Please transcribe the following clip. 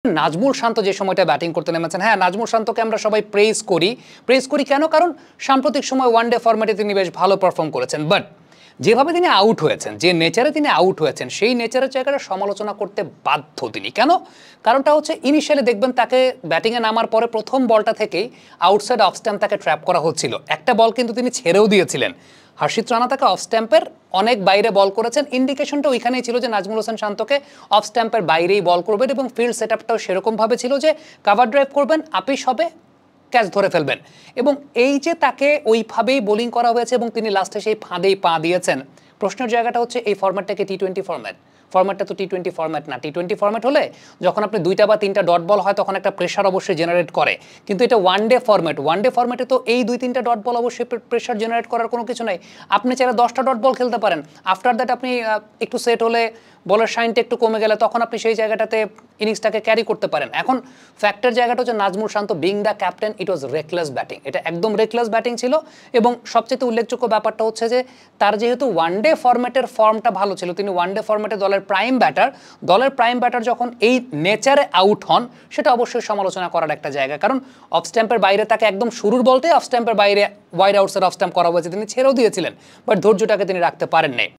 নাজমুল শান্ত যে সময়টা ব্যাটিং করতে নেমেছেন, হ্যাঁ নাজমুল শান্তকে আমরা সবাই প্রেজ করি কেন? কারণ সাম্প্রতিক সময় ওয়ানডে ফরম্যাটে তিনি বেশ ভালো পারফর্ম করেছেন, বাট যেভাবে তিনি আউট হয়েছেন, যে নেচারে তিনি আউট হয়েছেন, সেই নেচারের জায়গাটা সমালোচনা করতে বাধ্য তিনি। কেন? কারণটা হচ্ছে ইনিশিয়ালি দেখবেন তাকে ব্যাটিংয়ে নামার পরে প্রথম বলটা থেকেই আউটসাইড অফ স্ট্যাম্প তাকে ট্র্যাপ করা হচ্ছিল। একটা বল কিন্তু তিনি ছেড়েও দিয়েছিলেন। হর্ষিত রানা তাকে অফ স্ট্যাম্পের অনেক বাইরে বল করেছেন। ইন্ডিকেশনটা ওইখানেই ছিল যে নাজমুল হোসেন শান্তকে অফ স্ট্যাম্পের বাইরেই বল করবেন, এবং ফিল্ড সেট আপটাও সেরকমভাবে ছিল যে কাভার ড্রাইভ করবেন, আপিস হবে, ক্যাচ ধরে ফেলবেন। এবং এই যে তাকে ওইভাবেই বোলিং করা হয়েছে এবং তিনি লাস্টে সেই ফাঁদেই পা দিয়েছেন। প্রশ্নের জায়গাটা হচ্ছে এই ফরম্যাটটাকে টি-20 ফরম্যাটটা তো টি-20 ফরম্যাট না। টি-20 ফরম্যাট হলে যখন আপনি 2টা বা 3টা ডট বল হয় তখন একটা প্রেশার অবশ্যই জেনারেট করে, কিন্তু এটা ওয়ানডে ফরম্যাটে তো এই 2-3টা ডট বল অবশ্যই প্রেশার জেনারেট করার কোনো কিছু নাই। আপনি চাইলে 10টা ডট বল খেলতে পারেন, আফটার দ্যাট আপনি একটু সেট হলে, বলের শাইনটা একটু কমে গেলে তখন আপনি সেই জায়গাটাতে ইনিংসটাকে ক্যারি করতে পারেন। এখন ফ্যাক্টর জায়গাটা হচ্ছে Najmul Shanto being the captain, it was reckless batting, এটা একদম রেকলেস ব্যাটিং ছিল। এবং সবচেয়ে উল্লেখযোগ্য ব্যাপারটা হচ্ছে যে তার যেহেতু ওয়ানডে ফরম্যাটের ফর্মটা ভালো ছিল, তিনি ওয়ানডে ফরম্যাটে দলের প্রাইম ব্যাটার যখন এই নেচারে আউট হন, সেটা অবশ্যই সমালোচনা করার একটা জায়গা। কারণ অফ স্ট্যাম্পের বাইরে তাকে একদম শুরুর বলতে অফ স্ট্যাম্পের বাইরে ওয়াইড আউটসাইড অফ স্ট্যাম্প করা হয়েছে, তিনি ছেড়েও দিয়েছিলেন, বাট ধৈর্যটাকে তিনি রাখতে পারেননি।